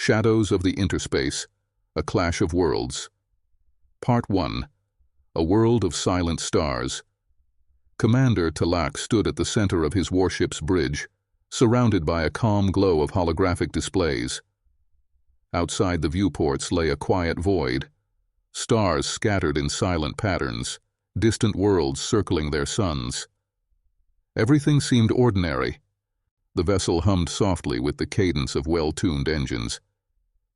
Shadows of the Interspace, A Clash of Worlds. Part 1. A World of Silent Stars. Commander Talak stood at the center of his warship's bridge, surrounded by a calm glow of holographic displays. Outside the viewports lay a quiet void, stars scattered in silent patterns, distant worlds circling their suns. Everything seemed ordinary. The vessel hummed softly with the cadence of well-tuned engines.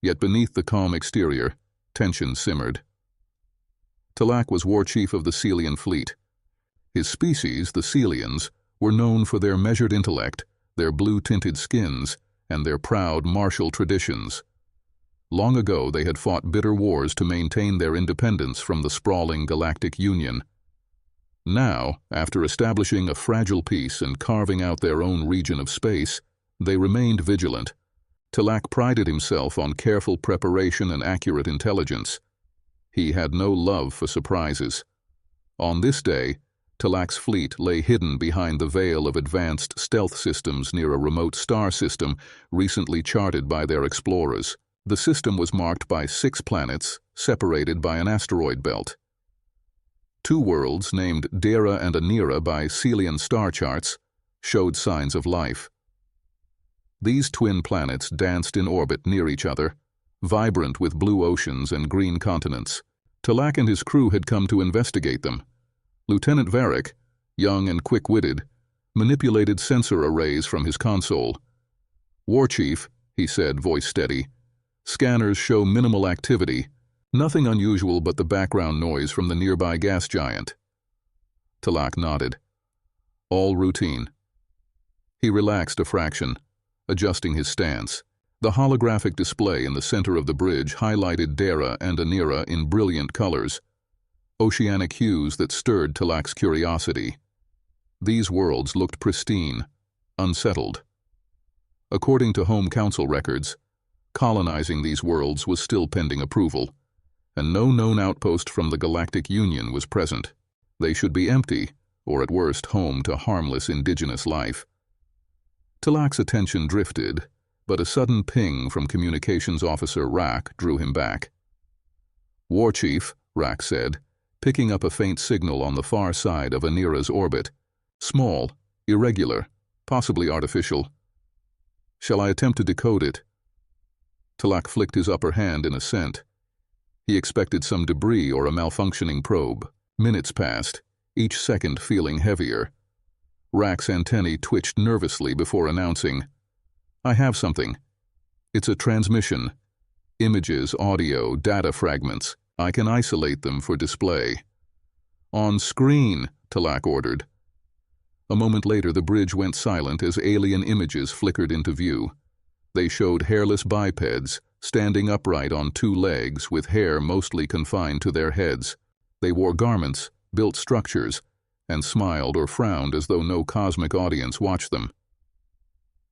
Yet beneath the calm exterior, tension simmered. Talak was war chief of the Celian fleet. His species, the Celians, were known for their measured intellect, their blue-tinted skins, and their proud martial traditions. Long ago they had fought bitter wars to maintain their independence from the sprawling Galactic Union. Now, after establishing a fragile peace and carving out their own region of space, they remained vigilant. Talak prided himself on careful preparation and accurate intelligence. He had no love for surprises. On this day, Talak's fleet lay hidden behind the veil of advanced stealth systems near a remote star system recently charted by their explorers. The system was marked by 6 planets, separated by an asteroid belt. 2 worlds, named Dera and Anira by Celian star charts, showed signs of life. These twin planets danced in orbit near each other, vibrant with blue oceans and green continents. Talak and his crew had come to investigate them. Lieutenant Varric, young and quick-witted, manipulated sensor arrays from his console. "War Chief," he said, voice steady, "scanners show minimal activity. Nothing unusual but the background noise from the nearby gas giant." Talak nodded. "All routine." He relaxed a fraction, adjusting his stance. The holographic display in the center of the bridge highlighted Dera and Anira in brilliant colors, oceanic hues that stirred Talak's curiosity. These worlds looked pristine, unsettled. According to Home Council records, colonizing these worlds was still pending approval, and no known outpost from the Galactic Union was present. They should be empty, or at worst home to harmless indigenous life. Talak's attention drifted, but a sudden ping from Communications Officer Rak drew him back. "War Chief," Rak said, picking up a faint signal on the far side of Anira's orbit. "Small, irregular, possibly artificial. Shall I attempt to decode it?" Talak flicked his upper hand in assent. He expected some debris or a malfunctioning probe. Minutes passed, each second feeling heavier. Rak's antennae twitched nervously before announcing, "I have something. It's a transmission. Images, audio, data fragments. I can isolate them for display." "On screen," Talak ordered. A moment later the bridge went silent as alien images flickered into view. They showed hairless bipeds, standing upright on 2 legs with hair mostly confined to their heads. They wore garments, built structures, and smiled or frowned as though no cosmic audience watched them.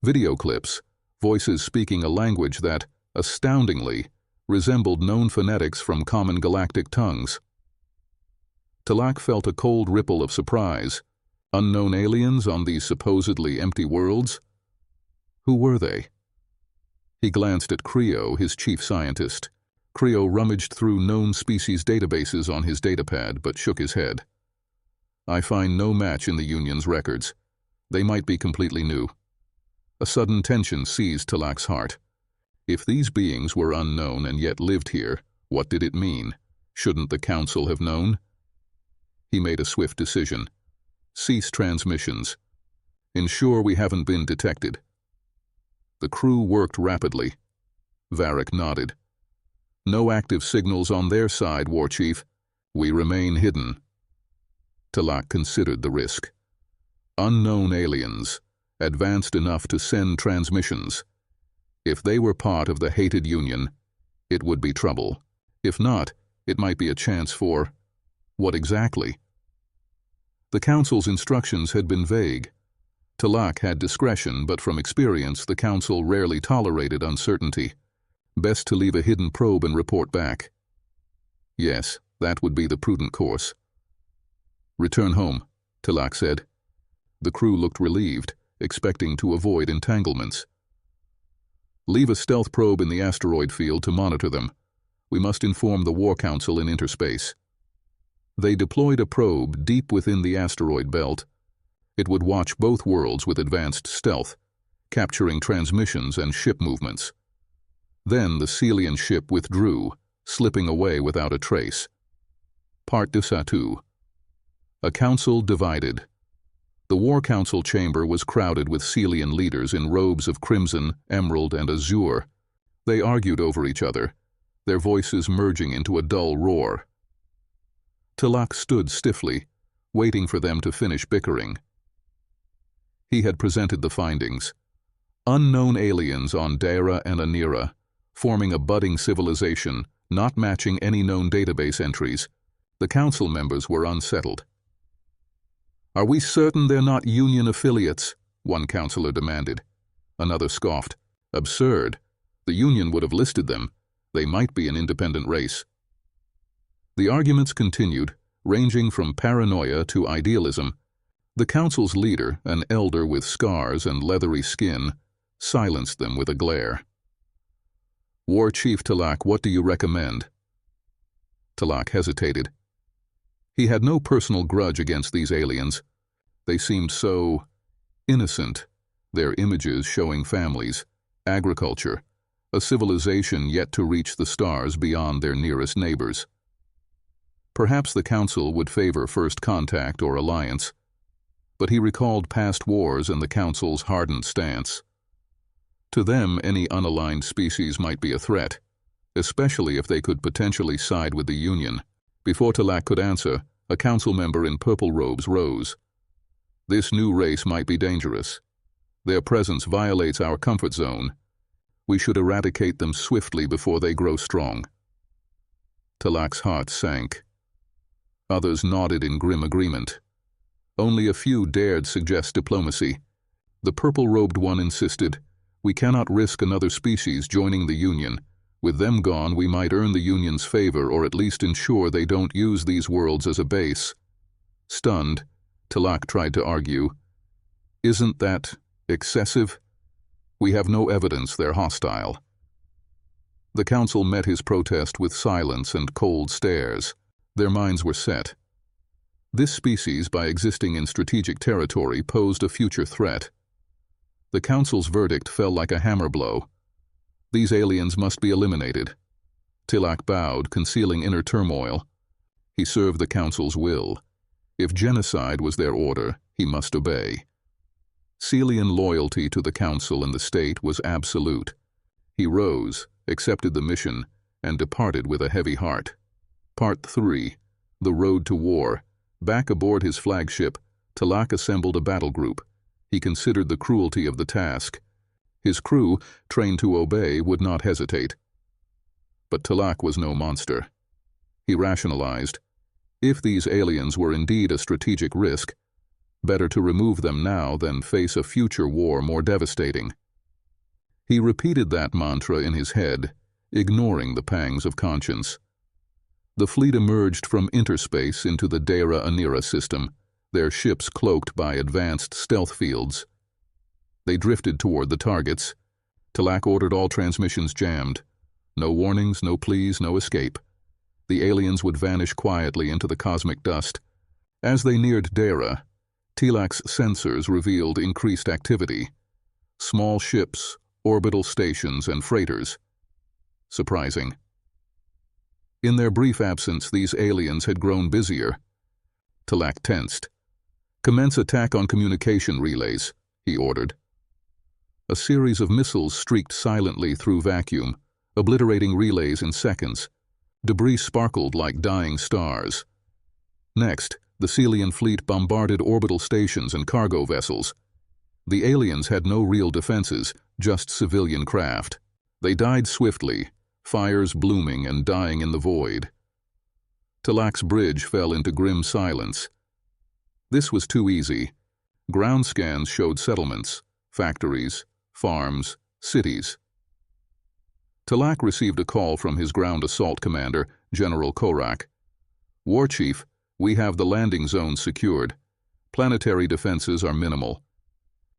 Video clips, voices speaking a language that, astoundingly, resembled known phonetics from common galactic tongues. Talak felt a cold ripple of surprise. Unknown aliens on these supposedly empty worlds? Who were they? He glanced at Creo, his chief scientist. Creo rummaged through known species databases on his datapad, but shook his head. "I find no match in the Union's records. They might be completely new." A sudden tension seized Talak's heart. If these beings were unknown and yet lived here, what did it mean? Shouldn't the Council have known? He made a swift decision. "Cease transmissions. Ensure we haven't been detected." The crew worked rapidly. Varric nodded. "No active signals on their side, War Chief. We remain hidden." Talak considered the risk. Unknown aliens, advanced enough to send transmissions. If they were part of the hated Union, it would be trouble. If not, it might be a chance for... what exactly? The Council's instructions had been vague. Talak had discretion, but from experience the Council rarely tolerated uncertainty. Best to leave a hidden probe and report back. Yes, that would be the prudent course. "Return home," Talak said. The crew looked relieved, expecting to avoid entanglements. Leave a stealth probe in the asteroid field to monitor them. We must inform the War Council in interspace. They deployed a probe deep within the asteroid belt. It would watch both worlds with advanced stealth, capturing transmissions and ship movements. Then the Celian ship withdrew, slipping away without a trace. Part de Satu. A council divided. The War Council chamber was crowded with Celian leaders in robes of crimson, emerald, and azure. They argued over each other, their voices merging into a dull roar. Tilak stood stiffly, waiting for them to finish bickering. He had presented the findings. Unknown aliens on Daira and Anira, forming a budding civilization, not matching any known database entries. The council members were unsettled. "Are we certain they're not Union affiliates?" one councillor demanded. Another scoffed. "Absurd. The Union would have listed them. They might be an independent race." The arguments continued, ranging from paranoia to idealism. The council's leader, an elder with scars and leathery skin, silenced them with a glare. "War Chief Tilak, what do you recommend?" Tilak hesitated. He had no personal grudge against these aliens. They seemed so innocent, their images showing families, agriculture, a civilization yet to reach the stars beyond their nearest neighbors. Perhaps the council would favor first contact or alliance, but he recalled past wars and the council's hardened stance. To them, any unaligned species might be a threat, especially if they could potentially side with the Union. Before Tilak could answer, a council member in purple robes rose. "This new race might be dangerous. Their presence violates our comfort zone. We should eradicate them swiftly before they grow strong." Tilak's heart sank. Others nodded in grim agreement. Only a few dared suggest diplomacy. The purple-robed one insisted, "We cannot risk another species joining the Union. With them gone, we might earn the Union's favor or at least ensure they don't use these worlds as a base." Stunned, Tilak tried to argue. "Isn't that excessive? We have no evidence they're hostile." The council met his protest with silence and cold stares. Their minds were set. This species, by existing in strategic territory, posed a future threat. The council's verdict fell like a hammer blow. These aliens must be eliminated. Tilak bowed, concealing inner turmoil. He served the council's will. If genocide was their order, he must obey. Celian loyalty to the council and the state was absolute. He rose, accepted the mission, and departed with a heavy heart. Part 3. The Road to War. Back aboard his flagship, Tilak assembled a battle group. He considered the cruelty of the task. His crew, trained to obey, would not hesitate. But Tilak was no monster. He rationalized. If these aliens were indeed a strategic risk, better to remove them now than face a future war more devastating. He repeated that mantra in his head, ignoring the pangs of conscience. The fleet emerged from interspace into the Daira Anira system, their ships cloaked by advanced stealth fields. They drifted toward the targets. Tilak ordered all transmissions jammed. No warnings, no pleas, no escape. The aliens would vanish quietly into the cosmic dust. As they neared Daira, Tilak's sensors revealed increased activity. Small ships, orbital stations, and freighters. Surprising. In their brief absence, these aliens had grown busier. Tilak tensed. "Commence attack on communication relays," he ordered. A series of missiles streaked silently through vacuum, obliterating relays in seconds. Debris sparkled like dying stars. Next, the Celian fleet bombarded orbital stations and cargo vessels. The aliens had no real defenses, just civilian craft. They died swiftly, fires blooming and dying in the void. Tilak's bridge fell into grim silence. This was too easy. Ground scans showed settlements, factories, farms, cities. Tilak received a call from his ground assault commander, General Korak. "War Chief, we have the landing zone secured. Planetary defenses are minimal.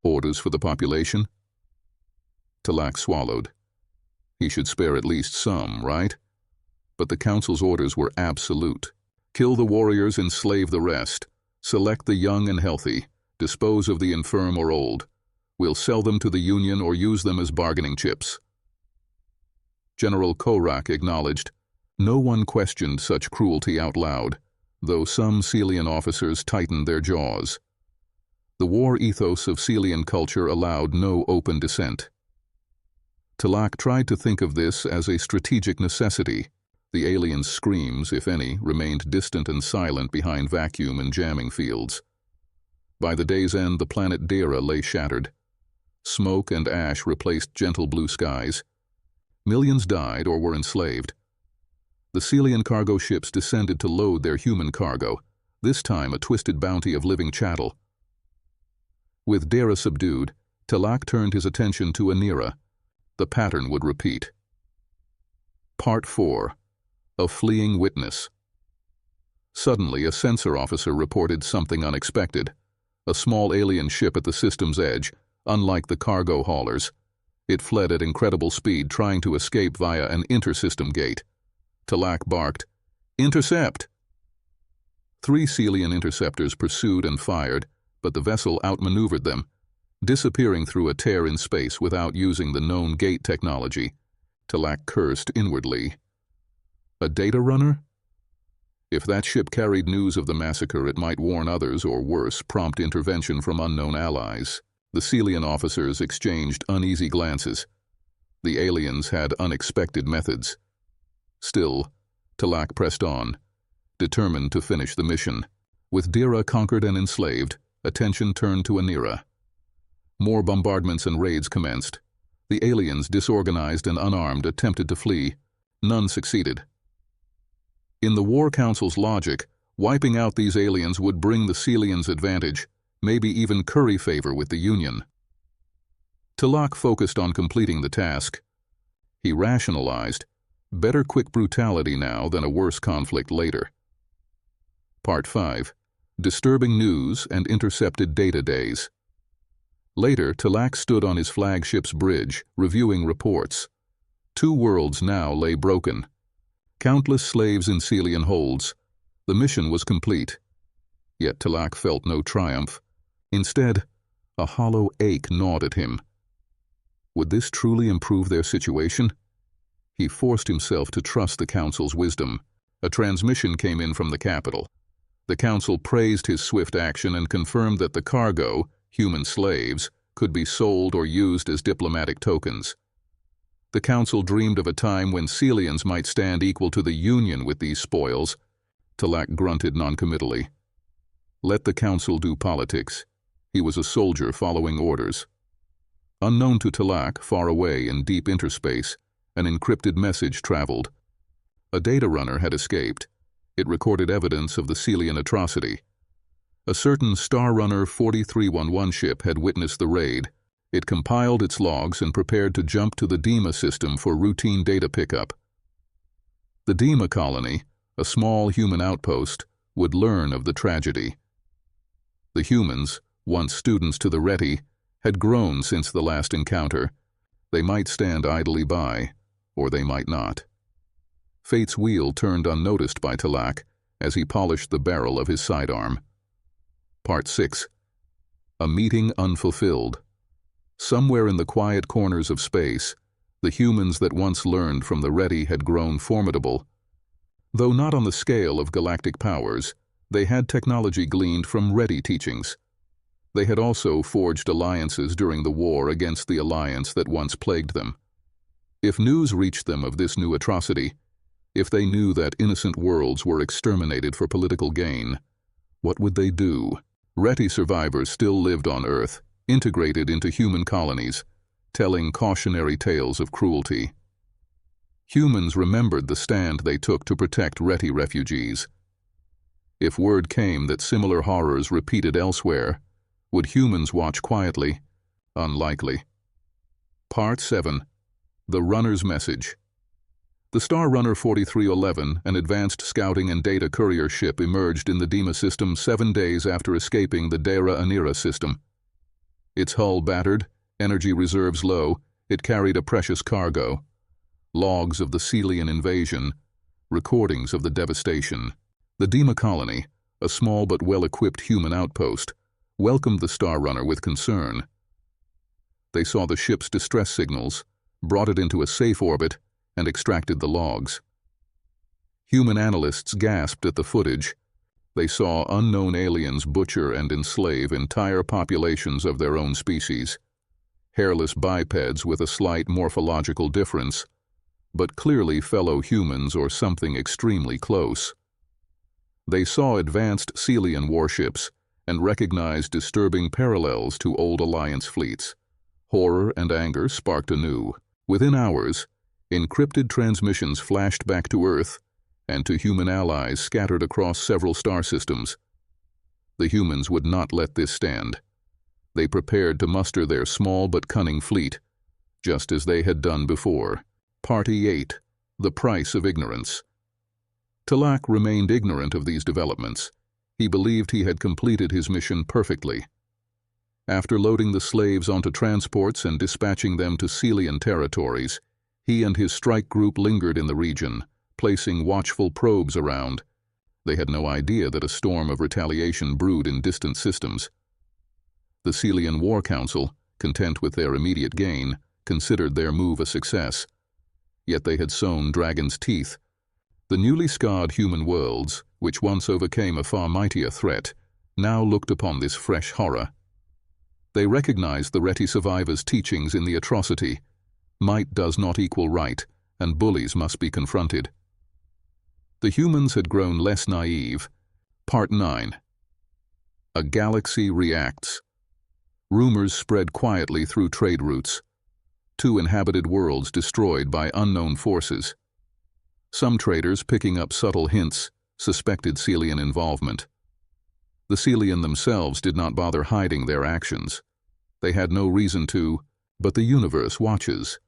Orders for the population?" Tilak swallowed. He should spare at least some, right? But the council's orders were absolute. Kill the warriors, enslave the rest. Select the young and healthy. Dispose of the infirm or old. We'll sell them to the Union or use them as bargaining chips. General Korak acknowledged. No one questioned such cruelty out loud, though some Celian officers tightened their jaws. The war ethos of Celian culture allowed no open dissent. Talak tried to think of this as a strategic necessity. The aliens' screams, if any, remained distant and silent behind vacuum and jamming fields. By the day's end, the planet Dera lay shattered. Smoke and ash replaced gentle blue skies. Millions died or were enslaved. The Celian cargo ships descended to load their human cargo, this time a twisted bounty of living chattel. With Dera subdued, Talak turned his attention to Anira. The pattern would repeat. Part 4. A Fleeing Witness. Suddenly, a sensor officer reported something unexpected. A small alien ship at the system's edge, unlike the cargo haulers. It fled at incredible speed, trying to escape via an intersystem gate. Talak barked, "Intercept!" 3 Celian interceptors pursued and fired, but the vessel outmaneuvered them, disappearing through a tear in space without using the known gate technology. Talak cursed inwardly. A data runner? If that ship carried news of the massacre, it might warn others, or worse, prompt intervention from unknown allies. The Celian officers exchanged uneasy glances. The aliens had unexpected methods. Still, Talak pressed on, determined to finish the mission. With Dera conquered and enslaved, attention turned to Anira. More bombardments and raids commenced. The aliens, disorganized and unarmed, attempted to flee. None succeeded. In the War Council's logic, wiping out these aliens would bring the Celians advantage, maybe even curry favor with the Union. Talak focused on completing the task. He rationalized, better quick brutality now than a worse conflict later. Part 5. Disturbing News and Intercepted Data Days. Later, Talak stood on his flagship's bridge, reviewing reports. 2 worlds now lay broken. Countless slaves in Celian holds. The mission was complete. Yet Talak felt no triumph. Instead, a hollow ache gnawed at him. Would this truly improve their situation? He forced himself to trust the Council's wisdom. A transmission came in from the capital. The Council praised his swift action and confirmed that the cargo, human slaves, could be sold or used as diplomatic tokens. The Council dreamed of a time when Celians might stand equal to the Union with these spoils. Talak grunted noncommittally. Let the Council do politics. He was a soldier following orders. Unknown to Talak, far away in deep interspace, an encrypted message traveled. A data runner had escaped. It recorded evidence of the Celian atrocity. A certain Star Runner 4311 ship had witnessed the raid. It compiled its logs and prepared to jump to the Dima system for routine data pickup. The Dima colony, a small human outpost, would learn of the tragedy. The humans, once students to the Reti, had grown since the last encounter. They might stand idly by, or they might not. Fate's wheel turned unnoticed by Talak as he polished the barrel of his sidearm. Part 6. A Meeting Unfulfilled. Somewhere in the quiet corners of space, the humans that once learned from the Reti had grown formidable. Though not on the scale of galactic powers, they had technology gleaned from Reti teachings. They had also forged alliances during the war against the alliance that once plagued them. If news reached them of this new atrocity, if they knew that innocent worlds were exterminated for political gain, what would they do? Reti survivors still lived on Earth, integrated into human colonies, telling cautionary tales of cruelty. Humans remembered the stand they took to protect Reti refugees. If word came that similar horrors repeated elsewhere, would humans watch quietly? Unlikely. Part 7. The Runner's Message. The Star Runner 4311, an advanced scouting and data courier ship, emerged in the Dima system 7 days after escaping the Dera Anira system. Its hull battered, energy reserves low, it carried a precious cargo. logs of the Celian invasion, recordings of the devastation. The Dema colony, a small but well-equipped human outpost, welcomed the Star Runner with concern. They saw the ship's distress signals, brought it into a safe orbit, and extracted the logs. Human analysts gasped at the footage. They saw unknown aliens butcher and enslave entire populations of their own species. Hairless bipeds with a slight morphological difference, but clearly fellow humans or something extremely close. They saw advanced Celian warships and recognized disturbing parallels to old Alliance fleets. Horror and anger sparked anew. Within hours, encrypted transmissions flashed back to Earth and to human allies scattered across several star systems. The humans would not let this stand. They prepared to muster their small but cunning fleet, just as they had done before. Party 8. The Price of Ignorance. Talak remained ignorant of these developments. He believed he had completed his mission perfectly. After loading the slaves onto transports and dispatching them to Celian territories, he and his strike group lingered in the region, placing watchful probes around. They had no idea that a storm of retaliation brewed in distant systems. The Celian War Council, content with their immediate gain, considered their move a success. Yet they had sown dragon's teeth. The newly scarred human worlds, which once overcame a far mightier threat, now looked upon this fresh horror. They recognized the Reti survivors' teachings in the atrocity. Might does not equal right, and bullies must be confronted. The humans had grown less naive. Part 9. A galaxy reacts. Rumors spread quietly through trade routes. 2 inhabited worlds destroyed by unknown forces. Some traders, picking up subtle hints, suspected Celian involvement. The Celian themselves did not bother hiding their actions. They had no reason to, but the universe watches.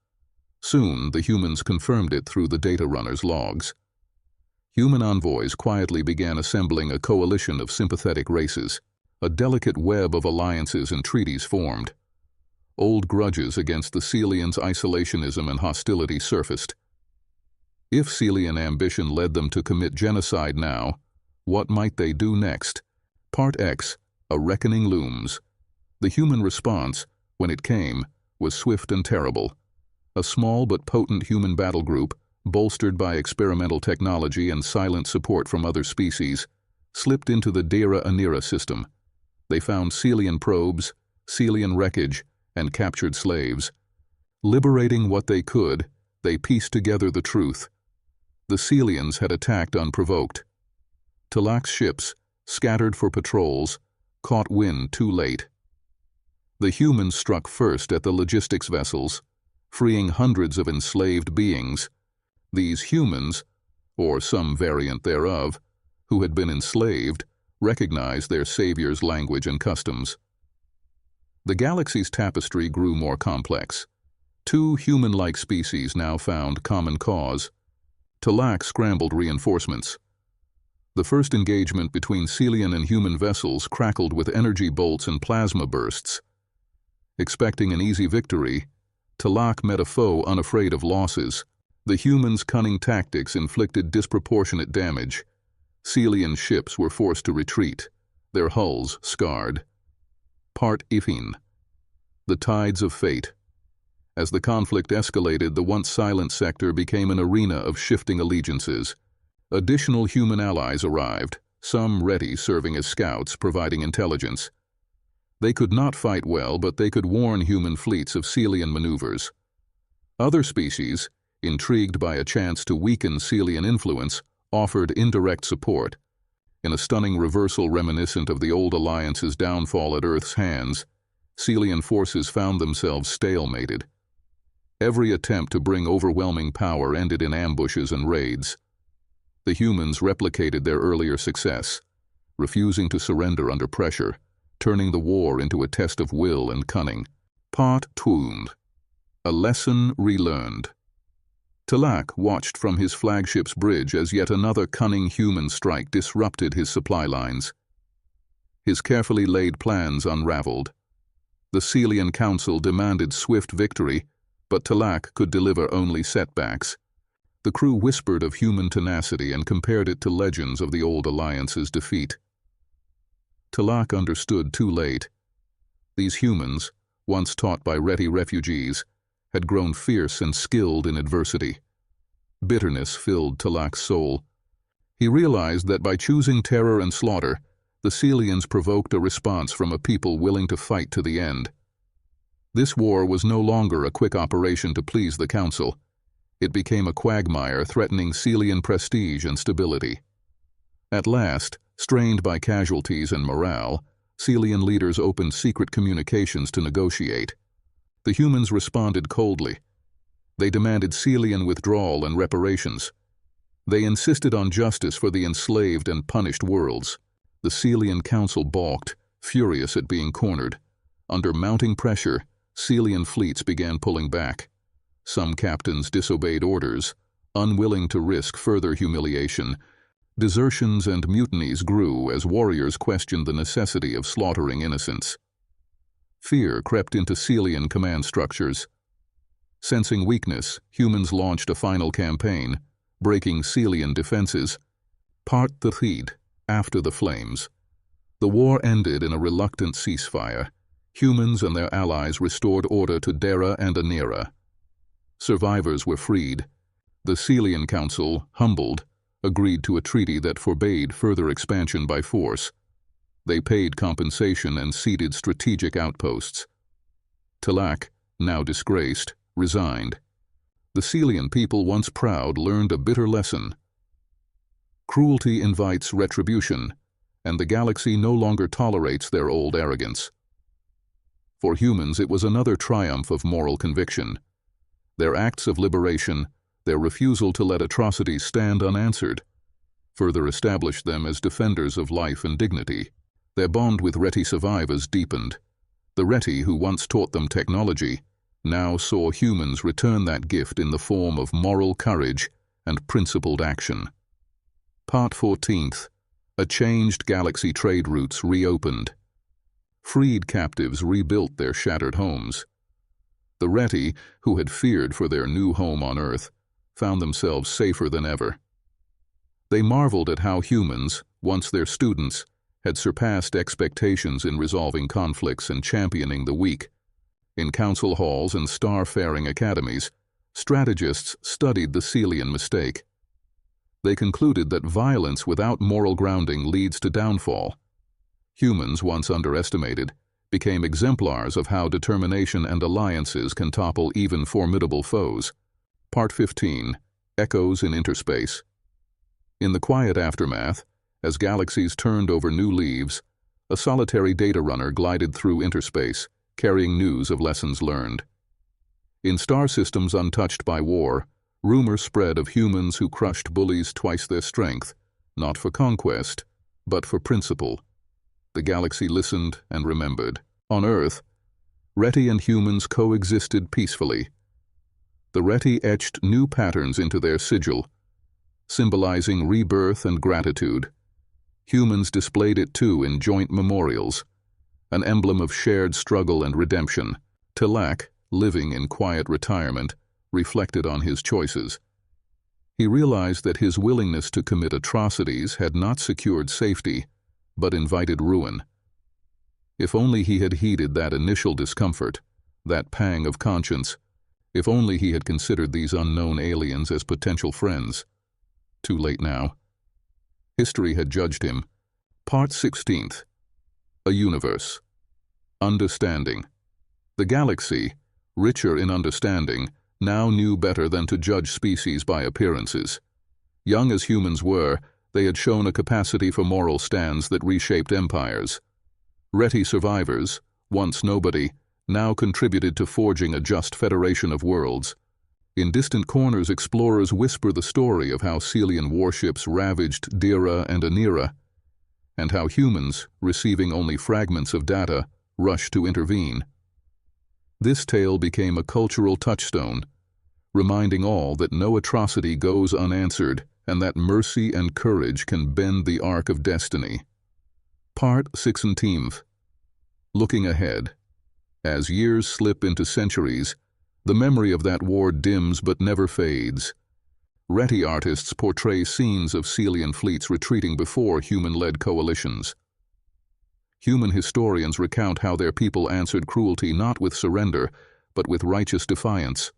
Soon, the humans confirmed it through the data runner's logs. Human envoys quietly began assembling a coalition of sympathetic races. A delicate web of alliances and treaties formed. Old grudges against the Celians' isolationism and hostility surfaced. If Celian ambition led them to commit genocide now, what might they do next? Part X. A reckoning looms. The human response, when it came, was swift and terrible. A small but potent human battle group, bolstered by experimental technology and silent support from other species, slipped into the Dera Anira system. They found Celian probes, Celian wreckage, and captured slaves. Liberating what they could, they pieced together the truth. The Celians had attacked unprovoked. Talak's ships, scattered for patrols, caught wind too late. The humans struck first at the logistics vessels, freeing hundreds of enslaved beings. These humans, or some variant thereof, who had been enslaved, recognized their savior's language and customs. The galaxy's tapestry grew more complex. 2 human-like species now found common cause. Talak scrambled reinforcements. The first engagement between Celian and human vessels crackled with energy bolts and plasma bursts. Expecting an easy victory, Talak met a foe unafraid of losses. The humans' cunning tactics inflicted disproportionate damage. Celian ships were forced to retreat, their hulls scarred. Part Ifin. The Tides of Fate. As the conflict escalated, the once silent sector became an arena of shifting allegiances. Additional human allies arrived, some Reti serving as scouts, providing intelligence. They could not fight well, but they could warn human fleets of Celian maneuvers. Other species, intrigued by a chance to weaken Celian influence, offered indirect support. In a stunning reversal reminiscent of the old Alliance's downfall at Earth's hands, Celian forces found themselves stalemated. Every attempt to bring overwhelming power ended in ambushes and raids. The humans replicated their earlier success, refusing to surrender under pressure, turning the war into a test of will and cunning. Part 2. A lesson relearned. Talak watched from his flagship's bridge as yet another cunning human strike disrupted his supply lines. His carefully laid plans unraveled. The Celian Council demanded swift victory, but Talak could deliver only setbacks. The crew whispered of human tenacity and compared it to legends of the old Alliance's defeat. Talak understood too late. These humans, once taught by Reti refugees, had grown fierce and skilled in adversity. Bitterness filled Talak's soul. He realized that by choosing terror and slaughter, the Celians provoked a response from a people willing to fight to the end. This war was no longer a quick operation to please the Council. It became a quagmire threatening Celian prestige and stability. At last, strained by casualties and morale, Celian leaders opened secret communications to negotiate. The humans responded coldly. They demanded Celian withdrawal and reparations. They insisted on justice for the enslaved and punished worlds. The Celian Council balked, furious at being cornered. Under mounting pressure, Celian fleets began pulling back. Some captains disobeyed orders, unwilling to risk further humiliation. Desertions and mutinies grew as warriors questioned the necessity of slaughtering innocents. Fear crept into Celian command structures. Sensing weakness, humans launched a final campaign, breaking Celian defenses. Part 3. After the Flames. The war ended in a reluctant ceasefire. Humans and their allies restored order to Dera and Anira. Survivors were freed. The Celian Council, humbled, agreed to a treaty that forbade further expansion by force. They paid compensation and ceded strategic outposts. Talak, now disgraced, resigned. The Celian people, once proud, learned a bitter lesson. Cruelty invites retribution, and the galaxy no longer tolerates their old arrogance. For humans, it was another triumph of moral conviction. Their acts of liberation, their refusal to let atrocities stand unanswered, further established them as defenders of life and dignity. Their bond with Reti survivors deepened. The Reti who once taught them technology now saw humans return that gift in the form of moral courage and principled action. Part 14. A changed galaxy. Trade routes reopened. Freed captives rebuilt their shattered homes. The Reti, who had feared for their new home on Earth, found themselves safer than ever. They marveled at how humans, once their students, had surpassed expectations in resolving conflicts and championing the weak. In council halls and star-faring academies, strategists studied the Celian mistake. They concluded that violence without moral grounding leads to downfall. Humans, once underestimated, became exemplars of how determination and alliances can topple even formidable foes. Part 15. Echoes in Interspace. In the quiet aftermath, as galaxies turned over new leaves, a solitary data runner glided through interspace, carrying news of lessons learned. In star systems untouched by war, rumor spread of humans who crushed bullies twice their strength, not for conquest, but for principle. The galaxy listened and remembered. On Earth, Reti and humans coexisted peacefully. The Reti etched new patterns into their sigil, symbolizing rebirth and gratitude. Humans displayed it too in joint memorials, an emblem of shared struggle and redemption. Talak, living in quiet retirement, reflected on his choices. He realized that his willingness to commit atrocities had not secured safety, but invited ruin. If only he had heeded that initial discomfort, that pang of conscience, if only he had considered these unknown aliens as potential friends. Too late now. History had judged him. Part 16. A universe. Understanding. The galaxy, richer in understanding, now knew better than to judge species by appearances. Young as humans were, they had shown a capacity for moral stands that reshaped empires. Reti survivors, once nobody, now contributed to forging a just federation of worlds. In distant corners, explorers whisper the story of how Celian warships ravaged Dera and Anira, and how humans, receiving only fragments of data, rushed to intervene. This tale became a cultural touchstone, reminding all that no atrocity goes unanswered and that mercy and courage can bend the arc of destiny. Part 16. Looking ahead. As years slip into centuries, The memory of that war dims but never fades. Reti artists portray scenes of Celian fleets retreating before human-led coalitions. Human historians recount how their people answered cruelty not with surrender, but with righteous defiance.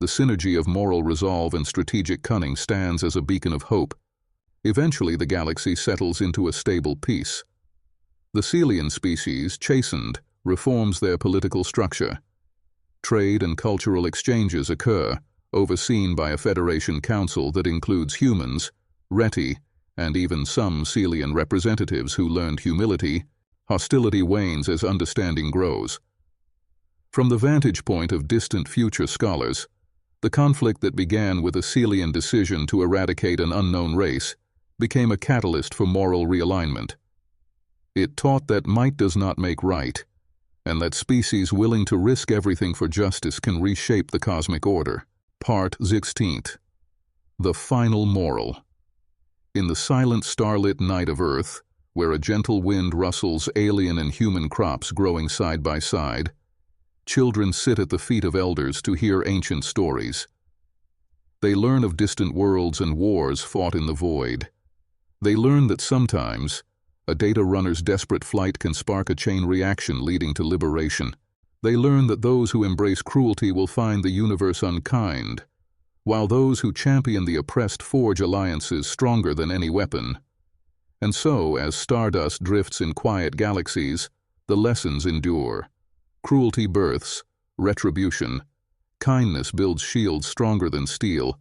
The synergy of moral resolve and strategic cunning stands as a beacon of hope. Eventually, the galaxy settles into a stable peace. The Celian species, chastened, reforms their political structure. Trade and cultural exchanges occur, overseen by a Federation Council that includes humans, Reti, and even some Celian representatives who learned humility. Hostility wanes as understanding grows. From the vantage point of distant future scholars, the conflict that began with a Celian decision to eradicate an unknown race became a catalyst for moral realignment. It taught that might does not make right, and that species willing to risk everything for justice can reshape the cosmic order. Part 16. The Final Moral. In the silent starlit night of Earth, where a gentle wind rustles alien and human crops growing side by side, children sit at the feet of elders to hear ancient stories. They learn of distant worlds and wars fought in the void. They learn that sometimes a data runner's desperate flight can spark a chain reaction leading to liberation. They learn that those who embrace cruelty will find the universe unkind, while those who champion the oppressed forge alliances stronger than any weapon. And so, as stardust drifts in quiet galaxies, the lessons endure. Cruelty births retribution. Kindness builds shields stronger than steel,